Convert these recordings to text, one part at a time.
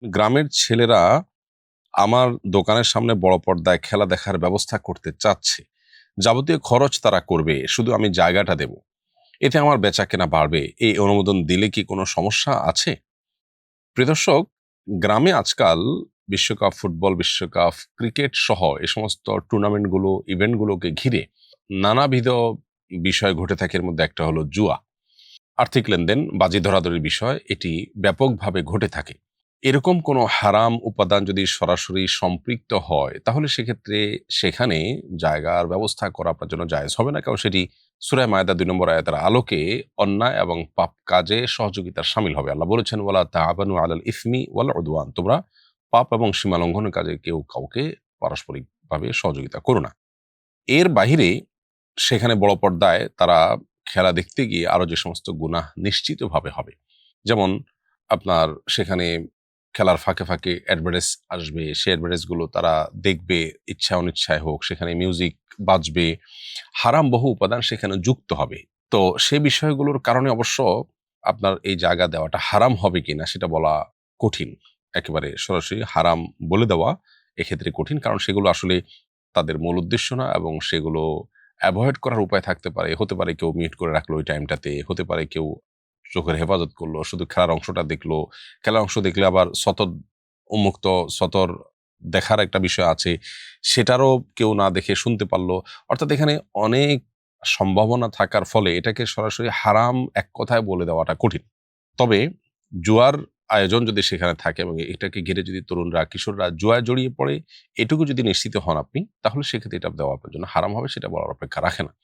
গ্রামের ছেলেরা আমার দোকানের সামনে বড় পর্দায় খেলা দেখার ব্যবস্থা করতে চাচ্ছে। যাবতীয় খরচ তারা করবে, শুধু আমি জায়গাটা দেব। এতে আমার বেচাকেনা বাড়বে। এই অনুমোদন দিলে কি কোনো সমস্যা আছে? প্রিয় দর্শক, গ্রামে আজকাল বিশ্বকাপ, ফুটবল বিশ্বকাপ, ক্রিকেট সহ এ সমস্ত টুর্নামেন্টগুলো, ইভেন্টগুলোকে ঘিরে নানাবিধ বিষয় ঘটে থাকে। এর মধ্যে একটা হলো জুয়া। আর্থিক লেনদেন, বাজি ধরাধরির বিষয় এটি ব্যাপকভাবে ঘটে থাকে। এরকম কোনো হারাম উপাদান যদি সরাসরি সম্পৃক্ত হয়, তাহলে সেক্ষেত্রে সেখানে জায়গার ব্যবস্থা করা আপনার জন্য জায়েজ হবে না। কারণ সেটি সূরা মায়েদা ২ নম্বর আয়াতের আলোকে অন্যায় এবং পাপ কাজে সহযোগিতার শামিল হবে। আল্লাহ বলেছেন, ওয়ালা তাআবানু আলাল ইসমি ওয়াল উদওয়ান, তোমরা পাপ এবং সীমা লঙ্ঘনের কাজে কেউ কাউকে পারস্পরিকভাবে সহযোগিতা করো না। এর বাহিরে সেখানে বড় পর্দায় তারা খেলা দেখতে গিয়ে আরো যে সমস্ত গুনাহ নিশ্চিতভাবে হবে। যেমন আপনার সেখানে খেলার ফাঁকে, ফাঁকে অ্যাডভার্টাইজ আসবে। সেই অ্যাডভার্টাইজ গুলো তারা দেখবে, ইচ্ছায় অনিচ্ছায় হোক। সেখানে মিউজিক বাজবে। হারাম বহু উপাদান সেখানে যুক্ত হবে। তো সে বিষয়গুলোর কারণে অবশ্য আপনার এই জায়গা দেওয়াটা হারাম হবে কিনা সেটা বলা কঠিন। একেবারে সরাসরি হারাম বলে দেওয়া এক্ষেত্রে কঠিন। কারণ সেগুলো আসলে তাদের মূল উদ্দেশ্য না, এবং সেগুলো এভয়েড করার উপায় থাকতে পারে। হতে পারে কেউ মিউট করে রাখলো ওই টাইমটাতে। হতে পারে কেউ চোখের হেফাজত করলো, শুধু খেলার অংশটা দেখলো। খেলার অংশ দেখলে আবার উন্মুক্ত সতর দেখার একটা বিষয় আছে। সেটারও কেউ না দেখে শুনতে পারলো। অর্থাৎ এখানে অনেক সম্ভাবনা থাকার ফলে এটাকে সরাসরি হারাম এক কথায় বলে দেওয়াটা কঠিন। তবে জুয়ার আয়োজন যদি সেখানে থাকে এবং এটাকে ঘিরে যদি তরুণরা, কিশোররা জুয়ায় জড়িয়ে পড়ে, এটুকু যদি নিশ্চিত হন আপনি, তাহলে সেক্ষেত্রে এটা দেওয়া আপনার জন্য হারাম হবে, সেটা বলার অপেক্ষা রাখে না।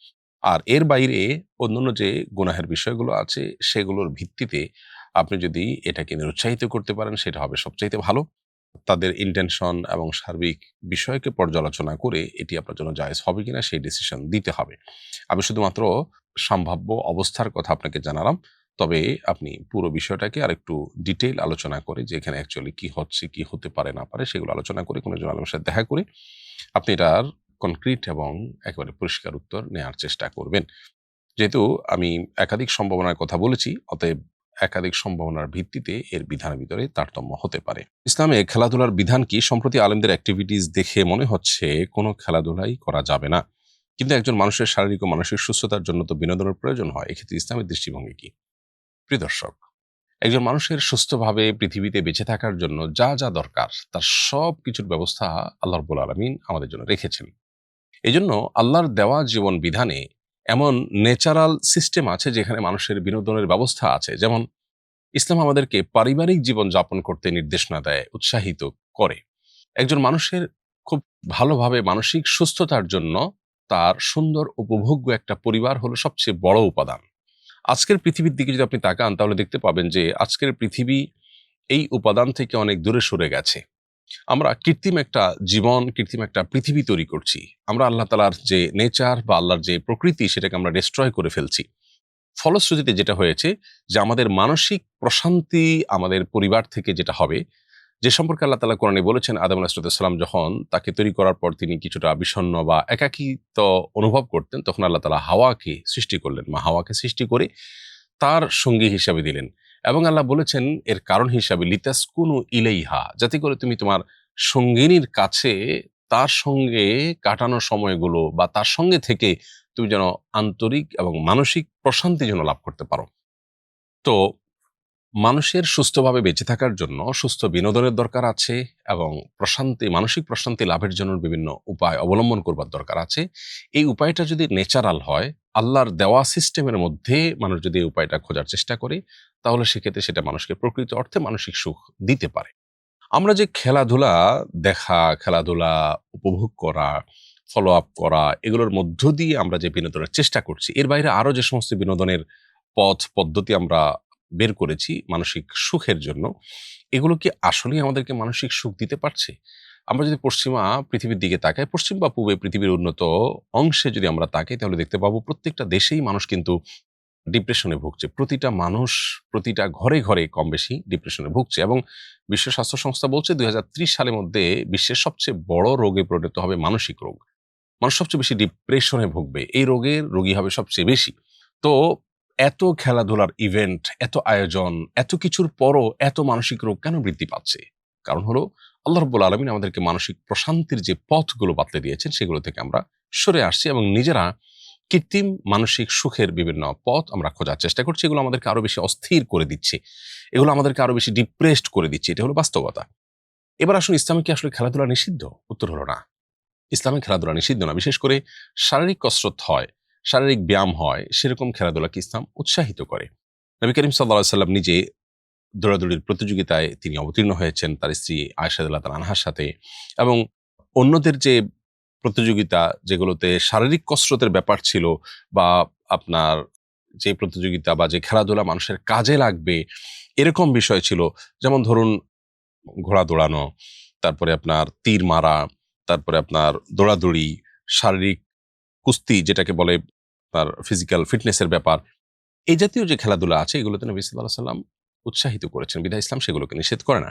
আর এর বাইরে অন্যান্য যে গুনাহের বিষয়গুলো আছে, সেগুলোর ভিত্তিতে আপনি যদি এটাকে নিরুৎসাহিত করতে পারেন, সেটা হবে সবচাইতে ভালো। তাদের ইনটেনশন এবং সার্বিক বিষয়কে পর্যালোচনা করে এটি আপনার জন্য জায়েজ হবে কিনা সেই ডিসিশন দিতে হবে। আমি শুধুমাত্র সম্ভাব্য অবস্থার কথা আপনাকে জানালাম। তবে আপনি পুরো বিষয়টাকে আরেকটু ডিটেইল আলোচনা করে যে এখানে অ্যাকচুয়ালি কি হচ্ছে, কি হতে পারে না পারে সেগুলো আলোচনা করে কোনো একজন আলেমের সাথে দেখা করে আপনি এটার কনক্রিট এবং একেবারে পরিষ্কার উত্তর নেয়ার চেষ্টা করবেন। যেহেতু আমি একাধিক সম্ভাবনার কথা বলেছি, অতএব একাধিক সম্ভাবনার ভিত্তিতে এর বিধানের ভিতরে তারতম্য হতে পারে। ইসলামে খেলাধুলার বিধান কি? সম্প্রতি আলেমদের অ্যাক্টিভিটিস দেখে মনে হচ্ছে কোনো খেলাধুলাই করা যাবে না। কিন্তু একজন মানুষের শারীরিক ও মানসিক সুস্থতার জন্য তো বিনোদনের প্রয়োজন হয়। এক্ষেত্রে ইসলামের দৃষ্টিভঙ্গি কি? প্রিয় দর্শক, একজন মানুষের সুস্থভাবে পৃথিবীতে বেঁচে থাকার জন্য যা, যা দরকার তার সবকিছুর ব্যবস্থা আল্লাহ রাব্বুল আলামিন আমাদের জন্য রেখেছেন। এজন্য আল্লাহর দেওয়া জীবন বিধানে এমন ন্যাচারাল সিস্টেম আছে যেখানে মানুষের বিনোদনের ব্যবস্থা আছে। যেমন ইসলাম আমাদেরকে পারিবারিক জীবন যাপন করতে নির্দেশনা দেয়, উৎসাহিত করে। একজন মানুষের খুব ভালোভাবে মানসিক সুস্থতার জন্য তার সুন্দর উপভোগ্য একটা পরিবার হলো সবচেয়ে বড় উপাদান। আজকের পৃথিবীর দিকে যদি আপনি তাকান তাহলে দেখতে পাবেন যে আজকের পৃথিবী এই উপাদান থেকে অনেক দূরে সরে গেছে। আমরা কৃত্রিম একটা জীবন, কৃত্রিম একটা পৃথিবী তৈরি করছি। আমরা আল্লাহ তাআলার যে নেচার বা আল্লাহর যে প্রকৃতি সেটাকে আমরা ডেস্ট্রয় করে ফেলছি। ফলশ্রুতিতে যেটা হয়েছে যে আমাদের মানসিক প্রশান্তি আমাদের পরিবার থেকে যেটা হবে, যে সম্পর্কে আল্লাহ তাআলা কোরআনে বলেছেন আদম আলাইহিস সালাম যখন তাকে তৈরি করার পর তিনি কিছুটা বিষণ্ণ বা একাকিত্ব অনুভব করতেন, তখন আল্লাহ তাআলা হাওয়াকে সৃষ্টি করলেন। মা হাওয়াকে সৃষ্টি করে তার সঙ্গী হিসাবে দিলেন। এবং আল্লাহ বলেছেন এর কারণ হিসাবে লিতাসকুনু ইলাইহা, যাতে করে তুমি তোমার সঙ্গিনীর কাছে তার সঙ্গে কাটানো সময়গুলো বা তার সঙ্গে থেকে তুমি যেন আন্তরিক এবং মানসিক প্রশান্তি যেন লাভ করতে পারো। তো মানুষের সুস্থভাবে বেঁচে থাকার জন্য সুস্থ বিনোদনের দরকার আছে, এবং মানসিক প্রশান্তি লাভের জন্য বিভিন্ন উপায় অবলম্বন করবার দরকার আছে। এই উপায়টা যদি ন্যাচারাল হয়, আল্লাহর দেওয়া সিস্টেমের মধ্যে মানুষ যদি এই উপায়টা খোঁজার চেষ্টা করে, তাহলে সেক্ষেত্রে সেটা মানুষকে প্রকৃত অর্থে মানসিক সুখ দিতে পারে। আমরা যে খেলাধুলা দেখা, খেলাধুলা উপভোগ করা, ফলো আপ করা, এগুলোর মধ্য দিয়ে আমরা যে বিনোদনের চেষ্টা করছি, এর বাইরে আরো যে সমস্ত বিনোদনের পথ পদ্ধতি আমরা বের করেছি মানসিক সুখের জন্য, এগুলো কি আসলেই আমাদেরকে মানসিক সুখ দিতে পারছে? আমরা যদি পশ্চিমা পৃথিবীর দিকে তাকাই, পশ্চিম বা পূবে পৃথিবীর উন্নত অংশে যদি আমরা তাকাই, তাহলে দেখতে পাবো প্রত্যেকটা দেশেই মানুষ কিন্তু ডিপ্রেশনে ভুগছে। প্রতিটা মানুষ, প্রতিটা ঘরে, ঘরে কম বেশি ডিপ্রেশনে ভুগছে, এবং বিশ্ব স্বাস্থ্য সংস্থা বলছে ২০৩০ সালের মধ্যে বিশ্বের সবচেয়ে বড় রোগে পরিণত হবে মানসিক রোগ। মানুষ সবচেয়ে বেশি ডিপ্রেশনে ভুগবে। এই রোগের রোগী হবে সবচেয়ে বেশি। তো এত খেলাধুলার ইভেন্ট, এত আয়োজন, এত কিছুর পরও এত মানসিক রোগ কেন বৃদ্ধি পাচ্ছে? কারণ হলো আল্লাহ রাব্বুল আলামিন আমাদেরকে মানসিক প্রশান্তির যে পথগুলো বাতলে দিয়েছেন সেগুলো থেকে আমরা সরে আসছি এবং নিজেরা কৃত্রিম মানসিক সুখের বিভিন্ন পথ আমরা খোঁজার চেষ্টা করছি। এগুলো আমাদেরকে আরো বেশি অস্থির করে দিচ্ছে, এগুলো আমাদেরকে আরো বেশি ডিপ্রেসড করে দিচ্ছে। এটা হলো বাস্তবতা। এবার আসুন, ইসলামে কি আসলে খেলাধুলা নিষিদ্ধ? উত্তর হলো না। ইসলামে খেলাধুলা নিষিদ্ধ না। বিশেষ করে শারীরিক কসরত হয়, শারীরিক ব্যায়াম হয়, সেরকম খেলাধুলাকে ইসলাম উৎসাহিত করে। নবী করিম সাল্লাল্লাহু আলাইহি ওয়াসাল্লাম নিজে দৌড়াদৌড়ির প্রতিযোগিতায় তিনি অবতীর্ণ হয়েছেন তার স্ত্রী আয়েশা রাদিয়াল্লাহু তাআলা আনহার সাথে, এবং অন্যদের যে প্রতিযোগিতা যেগুলোতে শারীরিক কসরতের ব্যাপার ছিল, বা আপনার যে প্রতিযোগিতা বা যে খেলাধুলা মানুষের কাজে লাগবে এরকম বিষয় ছিল, যেমন ধরুন ঘোড়া দৌড়ানো, তারপরে আপনার তীর মারা, তারপরে আপনার দৌড়াদৌড়ি, শারীরিক কুস্তি যেটাকে বলে, তার ফিজিক্যাল ফিটনেসের ব্যাপার, এই জাতীয় যে খেলাধুলা আছে এগুলোতে নবী সাল্লাল্লাহু আলাইহি সাল্লাম উৎসাহিত করেছেন, বিধায় ইসলাম সেগুলোকে নিষেধ করে না।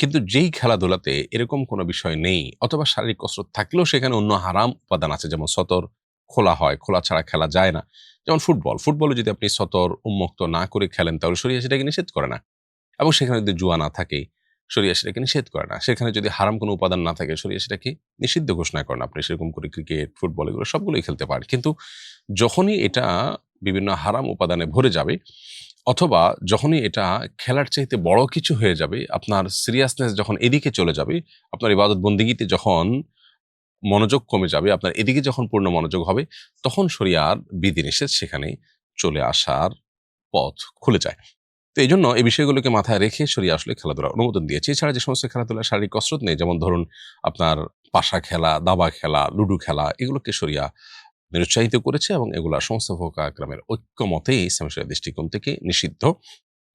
কিন্তু যেই খেলাধুলাতে এরকম কোনো বিষয় নেই অথবা শারীরিক কসরত থাকলেও সেখানে অন্য হারাম উপাদান আছে, যেমন সতর খোলা হয়, খোলা ছাড়া খেলা যায় না, যেমন ফুটবলে যদি আপনি সতর উন্মুক্ত না করে খেলেন তাহলে শরীয়ত সেটাকে নিষেধ করে না। এবং সেখানে যদি জুয়া না থাকে শরীয়ত সেটাকে নিষেধ করে না। সেখানে যদি হারাম কোনো উপাদান না থাকে শরীয়ত সেটাকে নিষিদ্ধ ঘোষণা করে না। আপনি সেরকম করে ক্রিকেট, ফুটবল এগুলো সবগুলোই খেলতে পারেন। কিন্তু যখনই এটা বিভিন্ন হারাম উপাদানে ভরে যাবে, অথবা যখনই এটা খেলার চাইতে বড় কিছু হয়ে যাবে, আপনার সিরিয়াসনেস যখন এদিকে চলে যাবে, আপনার ইবাদত বন্দেগীতে যখন মনোযোগ কমে যাবে, আপনার এদিকে যখন পূর্ণ মনোযোগ হবে, তখন শরিয়ার বিধিনিষেধ সেখানে চলে আসার পথ খুলে যায়। তো এইজন্য এই বিষয়গুলোকে মাথায় রেখে শরিয়া আসলে খেলাধুলার অনুমোদন দিয়েছে। এছাড়া যে সমস্ত খেলাধুলায় শারীরিক কসরত নেই, যেমন ধরুন আপনার পাশা খেলা, দাবা খেলা, লুডু খেলা, এগুলোকে শরিয়া নিরুৎসাহিত করেছে এবং এগুলা সমস্ত ফুকাহা একরামের ঐক্যমতে ইসলামী শরিয়ার দৃষ্টিকোণ থেকে নিষিদ্ধ।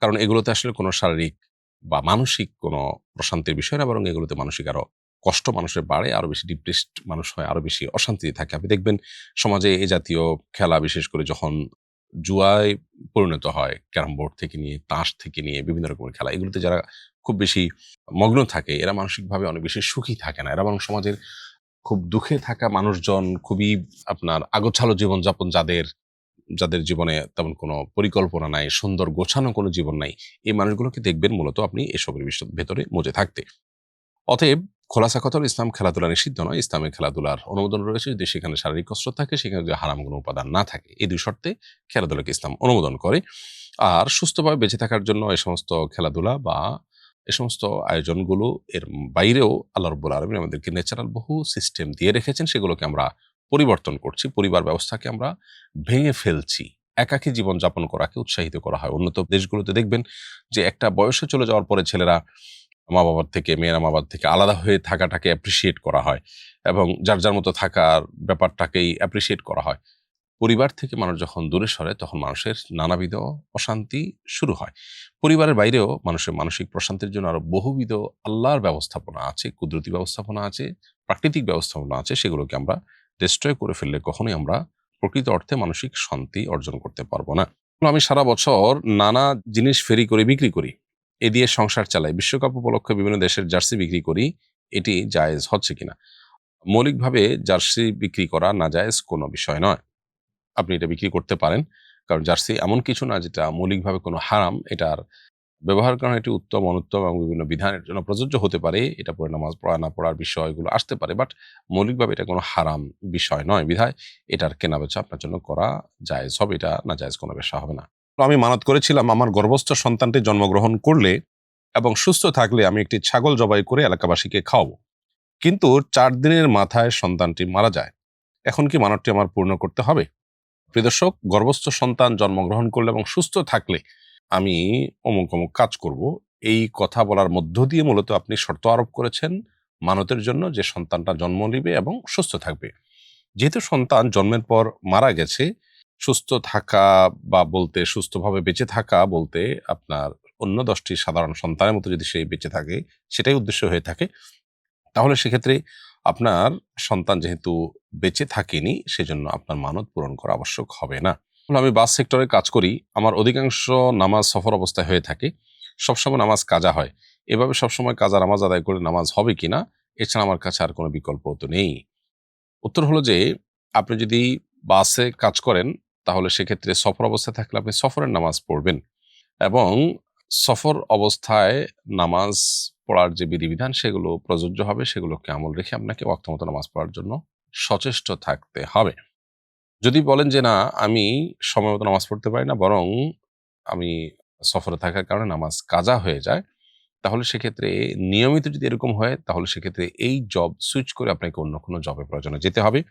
কারণ এগুলোতে আসলে কোনো শারীরিক বা মানসিক কোনো প্রশান্তির বিষয় না, বরং এগুলোতে মানসিক আরো কষ্ট মানুষের বাড়ে, আরো বেশি ডিপ্রেসড মানুষ হয়, আরো বেশি অশান্তিতে থাকে। আপনি দেখবেন সমাজে এই জাতীয় খেলা বিশেষ করে যখন জুয়ায় পরিণত হয়, ক্যারাম বোর্ড থেকে নিয়ে, তাস থেকে নিয়ে বিভিন্ন রকমের খেলা, এগুলোতে যারা খুব বেশি মগ্ন থাকে এরা মানসিকভাবে অনেক বেশি সুখী থাকে না। এরা বরং সমাজের খুব দুঃখে থাকা মানুষজন, খুবই আপনার আগোছালো জীবনযাপন যাদের, যাদের জীবনে তেমন কোনো পরিকল্পনা নাই, সুন্দর গোছানো কোনো জীবন নাই, এই মানুষগুলোকে দেখবেন মূলত আপনি এসবের ভেতরে মজে থাকতে। অতএব খোলাসা কথা হলো, ইসলাম খেলাধুলা নিষিদ্ধ নয়। ইসলামে খেলাধুলার অনুমোদন রয়েছে যদি সেখানে শারীরিক কসরত থাকে, সেখানে যদি হারাম কোনো উপাদান না থাকে। এই দুই শর্তে খেলাধুলাকে ইসলাম অনুমোদন করে। আর সুস্থভাবে বেঁচে থাকার জন্য এই সমস্ত খেলাধুলা বা এ সমস্ত আয়োজনগুলো এর বাইরেও আল্লাহ রাব্বুল আলামিন আমাদেরকে ন্যাচারাল বহু সিস্টেম দিয়ে রেখেছেন, সেগুলোকে আমরা পরিবর্তন করছি। পরিবার ব্যবস্থাকে আমরা ভেঙে ফেলছি। একাকী জীবনযাপন করাকে উৎসাহিত করা হয়। উন্নত দেশগুলোতে দেখবেন যে একটা বয়সে চলে যাওয়ার পরে ছেলেরা মা-বাবার থেকে, মেয়েরা মা-বাবার থেকে আলাদা হয়ে থাকাটাকে অ্যাপ্রিশিয়েট করা হয় এবং যার, যার মতো থাকার ব্যাপারটাকেই অ্যাপ্রিশিয়েট করা হয়। পরিবার থেকে মানুষ যখন দূরে সরে তখন মানুষের নানাবিধ অশান্তি শুরু হয়। পরিবারের বাইরেও মানুষের মানসিক প্রশান্তির জন্য আরো বহুবিধ আল্লাহর ব্যবস্থাপনা আছে, কুদরতি ব্যবস্থাপনা আছে, প্রাকৃতিক ব্যবস্থাপনা আছে। সেগুলোকে আমরা ডিস্ট্রয় করে ফেললে কখনোই আমরা প্রকৃত অর্থে মানসিক শান্তি অর্জন করতে পারবো না। আমি সারা বছর নানা জিনিস ফেরি করে বিক্রি করি। এ দিয়ে সংসার চালাই। বিশ্বকাপ উপলক্ষে বিভিন্ন দেশের জার্সি বিক্রি করি। এটি জায়েজ হচ্ছে কিনা? মৌলিকভাবে জার্সি বিক্রি করা নাজায়েজ কোনো বিষয় নয়। আপনি এটা বিক্রি করতে পারেন। কারণ জার্সি এমন কিছু না যেটা মৌলিকভাবে কোনো হারাম। এটার ব্যবহারের কারণে এটি উত্তম, অনুত্তম এবং বিভিন্ন বিধানের জন্য প্রযোজ্য হতে পারে। এটা পড়ে নামাজ পড়া না পড়ার বিষয়গুলো আসতে পারে। বাট মৌলিকভাবে এটা কোনো হারাম বিষয় নয়। বিধায় এটার কেনাবেচা আপনার জন্য করা জায়েজ হবে। এটা নাজায়েজ কোনো ব্যবসা হবে না। তো আমি মানত করেছিলাম আমার গর্ভস্থ সন্তানটি জন্মগ্রহণ করলে এবং সুস্থ থাকলে আমি একটি ছাগল জবাই করে এলাকাবাসীকে খাওয়াবো। কিন্তু ৪ দিনের মাথায় সন্তানটি মারা যায়। এখন কি মানতটি আমার পূর্ণ করতে হবে? প্রিয় দর্শক, গর্ভস্থ সন্তান জন্মগ্রহণ করলে এবং সুস্থ থাকলে আমি অমুক অমুক কাজ করব, এই কথা বলার মধ্য দিয়ে মূলত আপনি শর্ত আরোপ করেছেন মানতের জন্য যে সন্তানটা জন্ম নিবে এবং সুস্থ থাকবে। যেহেতু সন্তান জন্মের পর মারা গেছে, সুস্থ থাকা বা বলতে সুস্থভাবে বেঁচে থাকা বলতে আপনার অন্য 10টি সাধারণ সন্তানের মতো যদি সে বেঁচে থাকে সেটাই উদ্দেশ্য হয়ে থাকে, তাহলে সেক্ষেত্রে আপনার সন্তান যেহেতু বেঁচে থাকেনি সেজন্য আপনার মানত পূরণ করা আবশ্যক হবে না। আমি বাস সেক্টরে কাজ করি। আমার অধিকাংশ নামাজ সফর অবস্থায় হয়ে থাকে। সবসময় নামাজ কাজা হয়। এভাবে সবসময় কাজা নামাজ আদায় করে নামাজ হবে কিনা? এছাড়া আমার কাছে আর কোনো বিকল্প তো নেই। উত্তর হলো যে আপনি যদি বাসে কাজ করেন তাহলে সেক্ষেত্রে সফর অবস্থায় থাকলে আপনি সফরের নামাজ পড়বেন এবং সফর অবস্থায় নামাজ পড়ার যে বিধিবিধান সেগুলো প্রযোজ্য হবে, সেগুলোকে আমল রেখে আপনাকে ওয়াক্ত মতো নামাজ পড়ার জন্য সচেষ্ট থাকতে হবে। যদি বলেন যে, "না, আমি সময় মতো নামাজ পড়তে পারি না, বরং আমি সফরে থাকার কারণে নামাজ কাজা হয়ে যায়।" তাহলে সেক্ষেত্রে নিয়মিত যদি এরকম হয়, তাহলে সেক্ষেত্রে এই জব সুইচ করে আপনাকে অন্য কোনো জবের প্রয়োজনে যেতে হবে।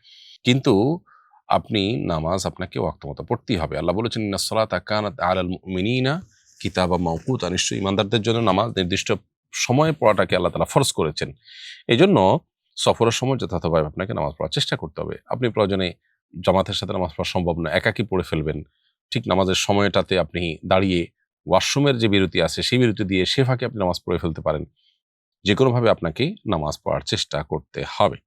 কিন্তু আপনি নামাজ আপনাকে ওয়াক্ত মতো পড়তেই হবে। আল্লাহ বলেছেন, "ইন্নাস সালাতা কানাত আলাল মুমিনিনা কিতাবাম মাওকুতা।" নিশ্চয়ই ঈমানদারদের জন্য নামাজ নির্দিষ্ট সময়ে পড়াটাকে আল্লাহ তাআলা ফরজ করেছেন। এজন্য সফরের সময় যথাযথভাবে আপনাকে নামাজ পড়ার চেষ্টা করতে হবে। আপনি প্রয়োজনে জামাতের সাথে নামাজ পড়া সম্ভব না, একাকী পড়ে ফেলবেন। ঠিক নামাজের সময়টাতে আপনি দাঁড়িয়ে ওয়াশরুমের যে বিরতি আছে, সেই বিরতি দিয়ে সে ফাঁকে আপনি নামাজ পড়ে ফেলতে পারেন। যেকোনোভাবে আপনাকে নামাজ পড়ার চেষ্টা করতে হবে।